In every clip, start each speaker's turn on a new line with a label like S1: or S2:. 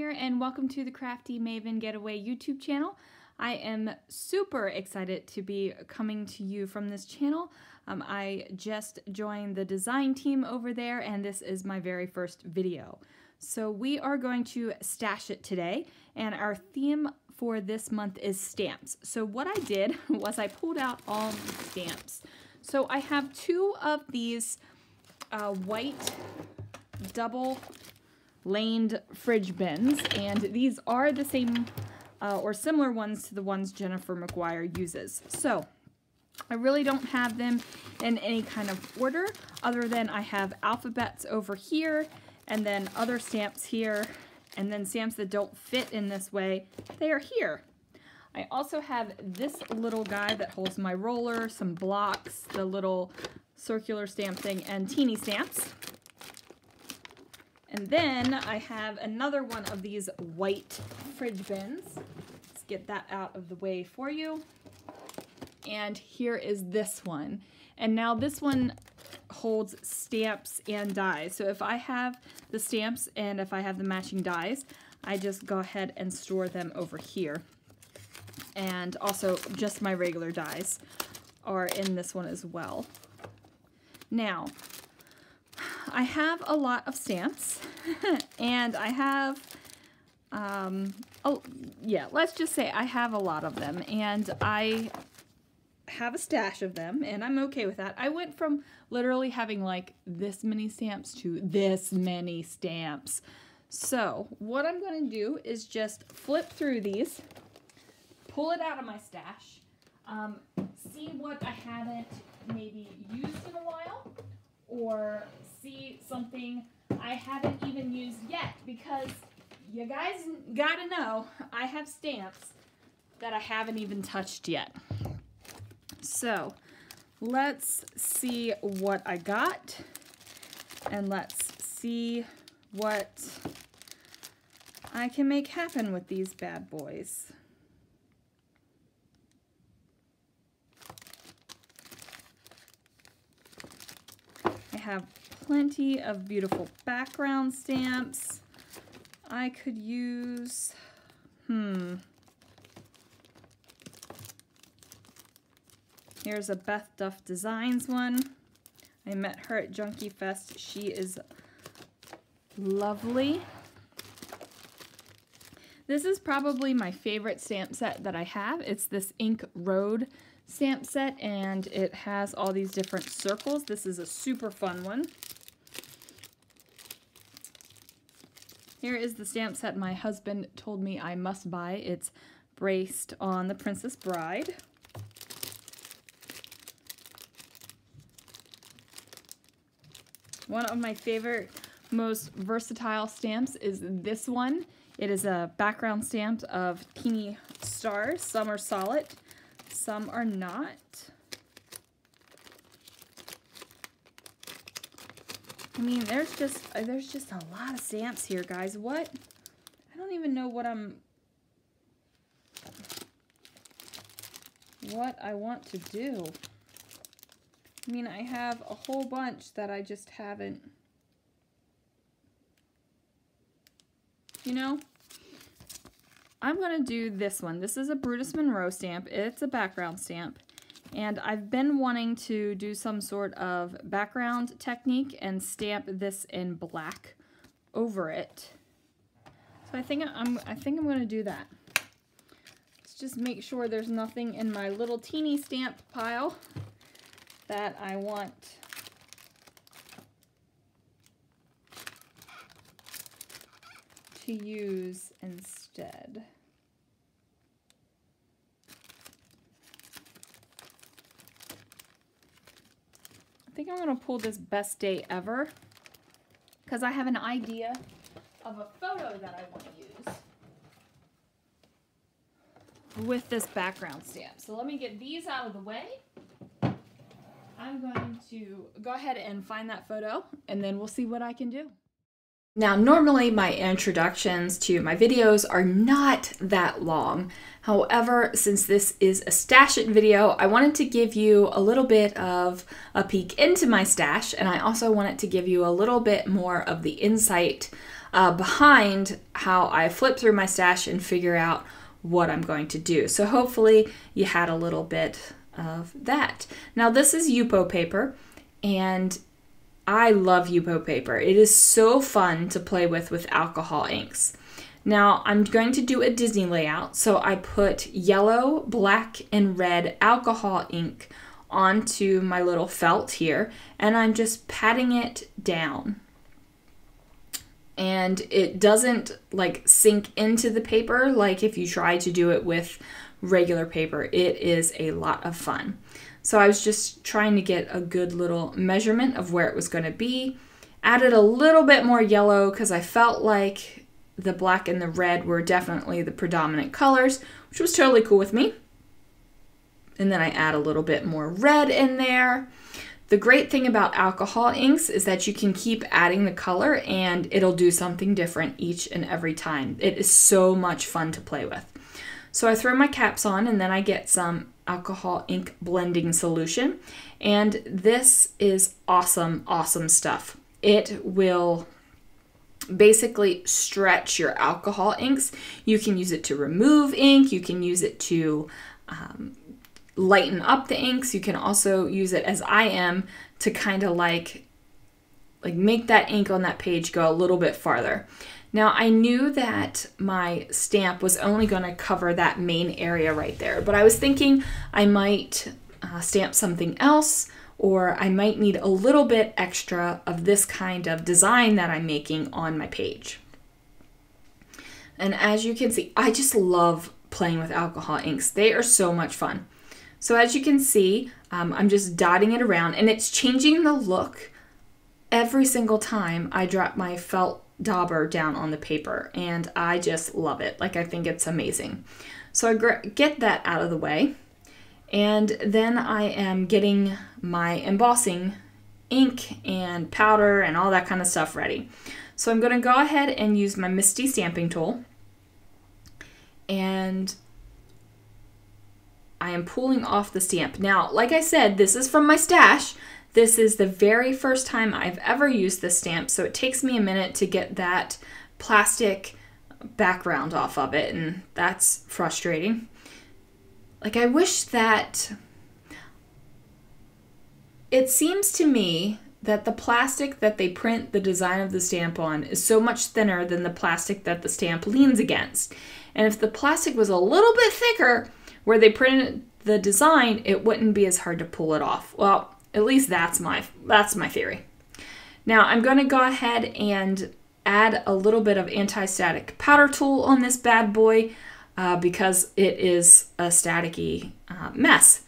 S1: here, and welcome to the Crafty Maven Getaway YouTube channel. I am super excited to be coming to you from this channel. I just joined the design team over there, and this is my very first video. So we are going to stash it today, and our theme for this month is stamps. So what I did was I pulled out all the stamps. So I have two of these white double laned fridge bins, and these are the same or similar ones to the ones Jennifer McGuire uses. So I really don't have them in any kind of order other than I have alphabets over here and then other stamps here, and then stamps that don't fit in this way, they are here. I also have this little guy that holds my roller, some blocks, the little circular stamp thing, and teeny stamps. And then I have another one of these white fridge bins. Let's get that out of the way for you. And here is this one. And now this one holds stamps and dies. So if I have the stamps and if I have the matching dies, I just go ahead and store them over here. And also just my regular dies are in this one as well. Now, I have a lot of stamps, and I have, let's just say I have a lot of them, and I have a stash of them, and I'm okay with that. I went from literally having like this many stamps to this many stamps. So what I'm going to do is just flip through these, pull it out of my stash, see what I haven't maybe used in a while, or see something I haven't even used yet, because you guys gotta know I have stamps that I haven't even touched yet. So let's see what I got, and let's see what I can make happen with these bad boys. I have plenty of beautiful background stamps. I could use, here's a Beth Duff Designs one. I met her at Junkie Fest. She is lovely. This is probably my favorite stamp set that I have. It's this Ink Road stamp set, and it has all these different circles. This is a super fun one. Here is the stamp set my husband told me I must buy. It's based on The Princess Bride. One of my favorite, most versatile stamps is this one. It is a background stamp of teeny stars. Some are solid, some are not. I mean, there's just a lot of stamps here, guys. What? I don't even know what I want to do. I mean, I have a whole bunch that I just haven't, you know? I'm gonna do this one. This is a Brutus Monroe stamp. It's a background stamp. And I've been wanting to do some sort of background technique and stamp this in black over it. So I think I'm going to do that. Let's just make sure there's nothing in my little teeny stamp pile that I want to use instead. I think I'm going to pull this Best Day Ever because I have an idea of a photo that I want to use with this background stamp. So let me get these out of the way. I'm going to go ahead and find that photo, and then we'll see what I can do. Now, normally my introductions to my videos are not that long. However, since this is a stash it video, I wanted to give you a little bit of a peek into my stash, and I also wanted to give you a little bit more of the insight behind how I flip through my stash and figure out what I'm going to do. So hopefully you had a little bit of that. Now, this is Yupo paper, and I love Yupo paper. It is so fun to play with alcohol inks. Now I'm going to do a Disney layout, so I put yellow, black, and red alcohol ink onto my little felt here, and I'm just patting it down. And it doesn't like sink into the paper like if you try to do it with regular paper. It is a lot of fun. So I was just trying to get a good little measurement of where it was going to be. Added a little bit more yellow because I felt like the black and the red were definitely the predominant colors, which was totally cool with me. And then I add a little bit more red in there. The great thing about alcohol inks is that you can keep adding the color and it'll do something different each and every time. It is so much fun to play with. So I throw my caps on and then I get some alcohol ink blending solution, and this is awesome stuff. It will basically stretch your alcohol inks. You can use it to remove ink, you can use it to lighten up the inks, you can also use it, as I am, to kind of like make that ink on that page go a little bit farther. Now, I knew that my stamp was only going to cover that main area right there, but I was thinking I might stamp something else, or I might need a little bit extra of this kind of design that I'm making on my page. And as you can see, I just love playing with alcohol inks. They are so much fun. So as you can see, I'm just dotting it around, and it's changing the look every single time I drop my felt dauber down on the paper, and I just love it. Like, I think it's amazing. So I get that out of the way, and then I am getting my embossing ink and powder and all that kind of stuff ready. So I'm going to go ahead and use my Misty stamping tool, and I am pulling off the stamp. Now, like I said, this is from my stash. This is the very first time I've ever used this stamp, so it takes me a minute to get that plastic background off of it, and that's frustrating. Like, I wish that... It seems to me that the plastic that they print the design of the stamp on is so much thinner than the plastic that the stamp leans against. And if the plastic was a little bit thicker where they printed the design, it wouldn't be as hard to pull it off. Well, at least that's my theory. Now I'm going to go ahead and add a little bit of anti-static powder tool on this bad boy because it is a staticky mess.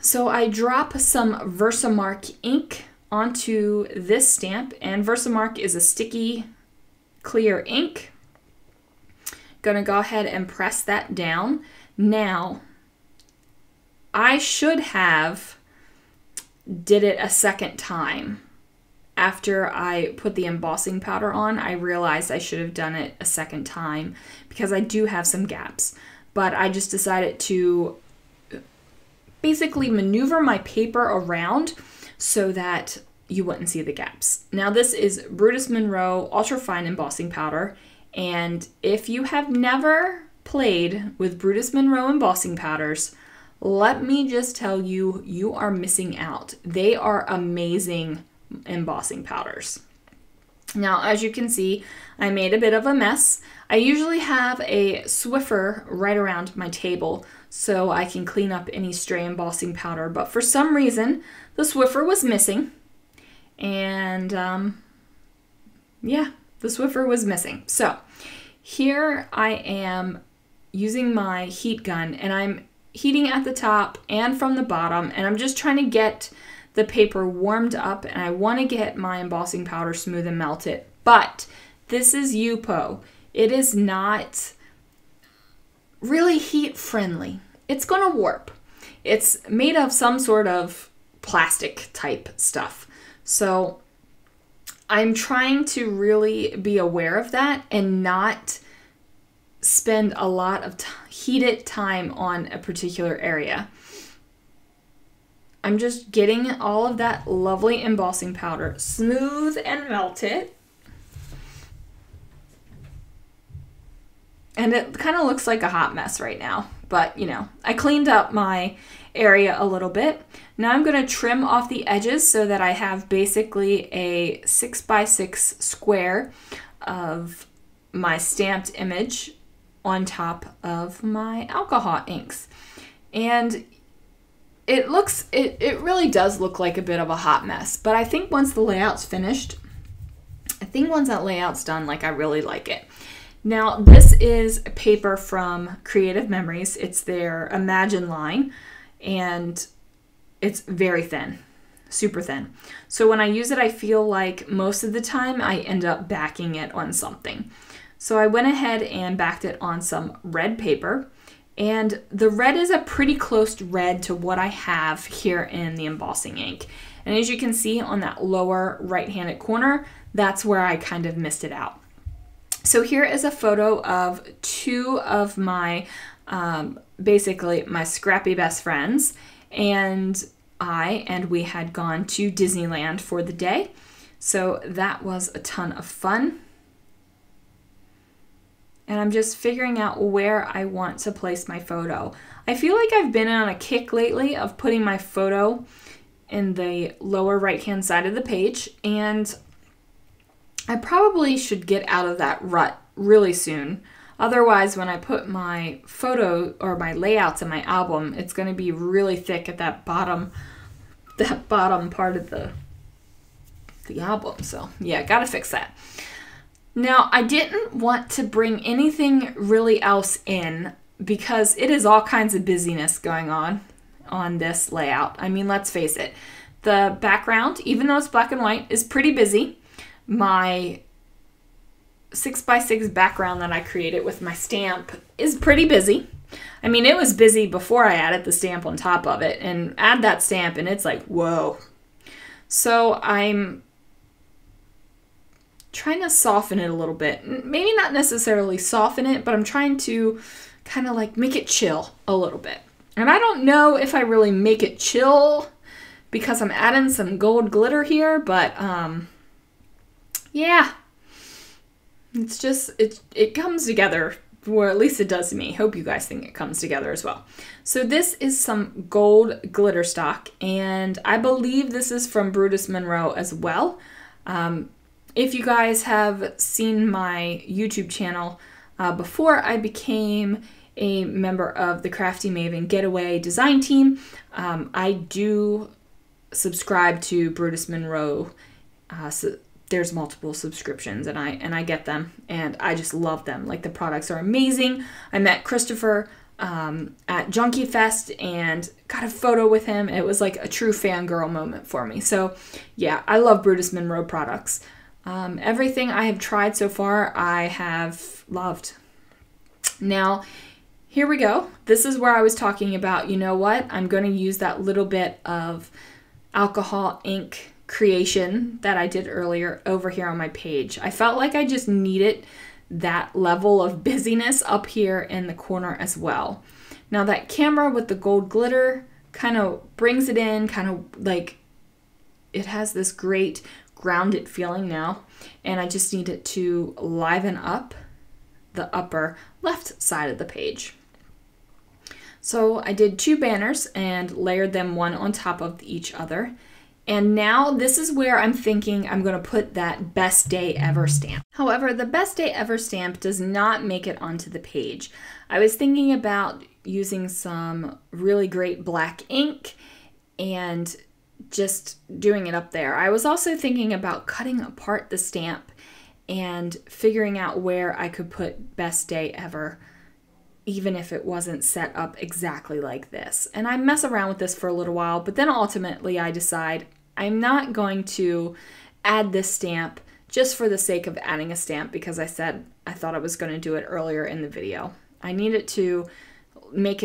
S1: So I drop some Versamark ink onto this stamp, and Versamark is a sticky clear ink. Gonna go ahead and press that down. Now, I should have did it a second time. After I put the embossing powder on, I realized I should have done it a second time because I do have some gaps. But I just decided to basically maneuver my paper around so that you wouldn't see the gaps. Now this is Brutus Monroe Ultra Fine Embossing Powder, and if you have never played with Brutus Monroe embossing powders, let me just tell you, you are missing out. They are amazing embossing powders. Now, as you can see, I made a bit of a mess. I usually have a Swiffer right around my table so I can clean up any stray embossing powder, but for some reason, the Swiffer was missing, and yeah, the Swiffer was missing. So here I am using my heat gun, and I'm heating at the top and from the bottom, and I'm just trying to get the paper warmed up, and I want to get my embossing powder smooth and melted. But this is Yupo. It is not really heat friendly. It's going to warp. It's made of some sort of plastic type stuff. So I'm trying to really be aware of that and not spend a lot of heated time on a particular area. I'm just getting all of that lovely embossing powder smooth and melted. And it kind of looks like a hot mess right now, but you know, I cleaned up my area a little bit. Now I'm going to trim off the edges so that I have basically a 6x6 square of my stamped image on top of my alcohol inks. And it really does look like a bit of a hot mess, but I think once the layout's finished, once that layout's done, like I really like it. Now this is a paper from Creative Memories. It's their Imagine line, and it's very thin, super thin. So when I use it, I feel like most of the time I end up backing it on something. So I went ahead and backed it on some red paper, and the red is a pretty close red to what I have here in the embossing ink. And as you can see on that lower right-handed corner, that's where I kind of missed it out. So here is a photo of two of my, basically my scrappy best friends, and we had gone to Disneyland for the day. So that was a ton of fun. And I'm just figuring out where I want to place my photo. I feel like I've been on a kick lately of putting my photo in the lower right-hand side of the page, and I probably should get out of that rut really soon. Otherwise, when I put my photo or my layouts in my album, it's going to be really thick at that bottom part of the album. So yeah, gotta fix that. Now, I didn't want to bring anything really else in because it is all kinds of busyness going on this layout. I mean, let's face it, the background, even though it's black and white, is pretty busy. My 6x6 background that I created with my stamp is pretty busy. I mean, it was busy before I added the stamp on top of it, and add that stamp and it's like, whoa. So I'm trying to soften it a little bit. Maybe not necessarily soften it, but I'm trying to kind of like make it chill a little bit. And I don't know if I really make it chill because I'm adding some gold glitter here, but yeah, it's just, it comes together, or at least it does to me. Hope you guys think it comes together as well. So this is some gold glitter stock, and I believe this is from Brutus Monroe as well. If you guys have seen my YouTube channel before I became a member of the Crafty Maven Getaway design team, I do subscribe to Brutus Monroe. So there's multiple subscriptions, and I get them, and I just love them. Like, the products are amazing. I met Christopher at Junkie Fest and got a photo with him. It was like a true fangirl moment for me. So yeah, I love Brutus Monroe products. Everything I have tried so far, I have loved. Now, here we go. This is where I was talking about, you know what? I'm going to use that little bit of alcohol ink creation that I did earlier over here on my page. I felt like I just needed that level of busyness up here in the corner as well. Now, that camera with the gold glitter kind of brings it in, kind of like it has this great grounded feeling now, and I just need it to liven up the upper left side of the page. So I did two banners and layered them one on top of each other. And now this is where I'm thinking I'm going to put that Best Day Ever stamp. However, the Best Day Ever stamp does not make it onto the page. I was thinking about using some really great black ink and just doing it up there. I was also thinking about cutting apart the stamp and figuring out where I could put Best Day Ever, even if it wasn't set up exactly like this. And I mess around with this for a little while, but then ultimately I decide I'm not going to add this stamp just for the sake of adding a stamp, because I said I thought I was going to do it earlier in the video. I needed to make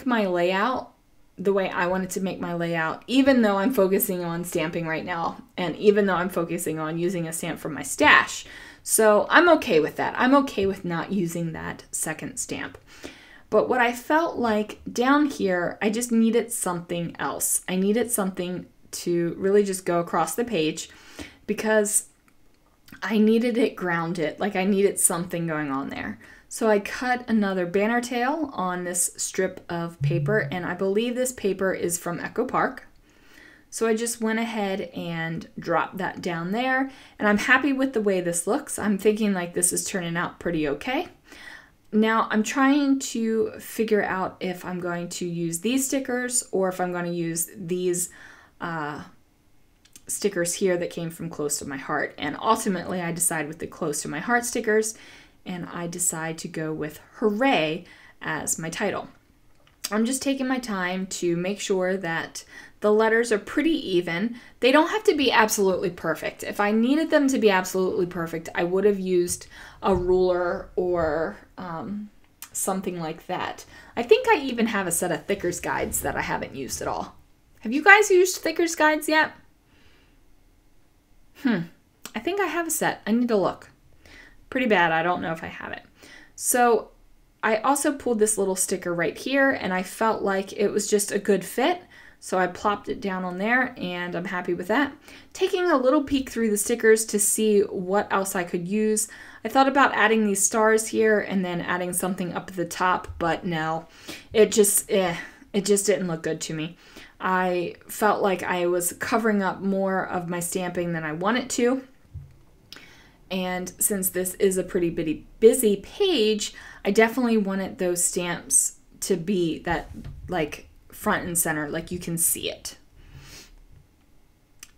S1: my layout the way I wanted to make my layout, even though I'm focusing on stamping right now, and even though I'm focusing on using a stamp from my stash. So I'm okay with that. I'm okay with not using that second stamp. But what I felt like down here, I just needed something else. I needed something to really just go across the page because I needed it grounded, like I needed something going on there. So I cut another banner tail on this strip of paper, and I believe this paper is from Echo Park. So I just went ahead and dropped that down there, and I'm happy with the way this looks. I'm thinking like this is turning out pretty okay. Now I'm trying to figure out if I'm going to use these stickers or if I'm going to use these stickers here that came from Close to My Heart. And ultimately I decide with the Close to My Heart stickers, and I decide to go with Hooray as my title. I'm just taking my time to make sure that the letters are pretty even. They don't have to be absolutely perfect. If I needed them to be absolutely perfect, I would have used a ruler or something like that. I think I even have a set of Thickers guides that I haven't used at all. Have you guys used Thickers guides yet? I think I have a set. I need to look. Pretty bad. I don't know if I have it. So I also pulled this little sticker right here, and I felt like it was just a good fit. So I plopped it down on there, and I'm happy with that. Taking a little peek through the stickers to see what else I could use. I thought about adding these stars here and then adding something up at the top, but no, it just didn't look good to me. I felt like I was covering up more of my stamping than I wanted to. And since this is a pretty busy page, I definitely wanted those stamps to be that like front and center, like you can see it.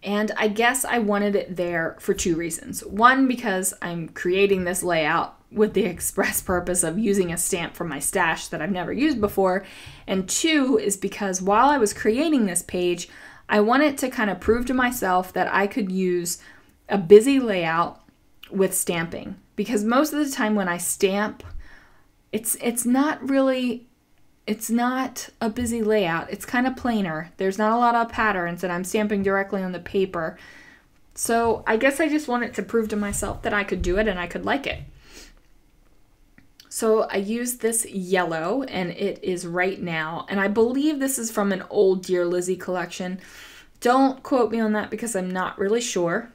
S1: And I guess I wanted it there for two reasons. One, because I'm creating this layout with the express purpose of using a stamp from my stash that I've never used before. And two is because while I was creating this page, I wanted to kind of prove to myself that I could use a busy layout with stamping. Because most of the time when I stamp, it's not a busy layout. It's kind of plainer. There's not a lot of patterns, and I'm stamping directly on the paper. So I guess I just wanted to prove to myself that I could do it and I could like it. So I used this yellow, and it is Right Now. And I believe this is from an old Dear Lizzie collection. Don't quote me on that because I'm not really sure.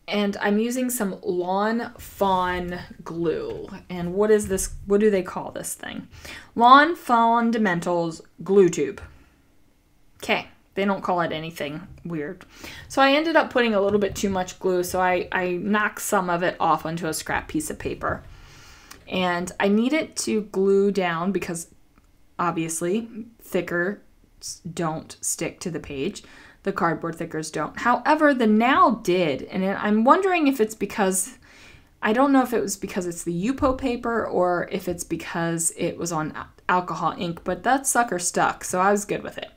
S1: And I'm using some Lawn Fawn glue. And what is this? What do they call this thing? Lawn Fundamentals glue tube. Okay, they don't call it anything weird. So I ended up putting a little bit too much glue, so I knocked some of it off onto a scrap piece of paper. And I need it to glue down because obviously thicker don't stick to the page. The cardboard thickers don't. However, the Now did, and I'm wondering if it's because, I don't know if it was because it's the Yupo paper or if it's because it was on alcohol ink, but that sucker stuck, so I was good with it.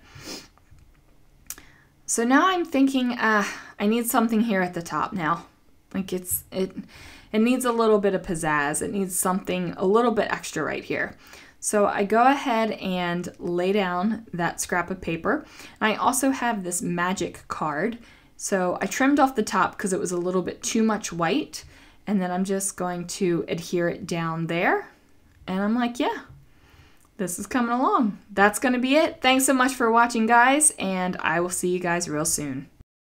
S1: So now I'm thinking, I need something here at the top now. Like it needs a little bit of pizzazz. It needs something a little bit extra right here. So I go ahead and lay down that scrap of paper. And I also have this magic card. So I trimmed off the top because it was a little bit too much white. And then I'm just going to adhere it down there. And I'm like, yeah, this is coming along. That's going to be it. Thanks so much for watching, guys. And I will see you guys real soon.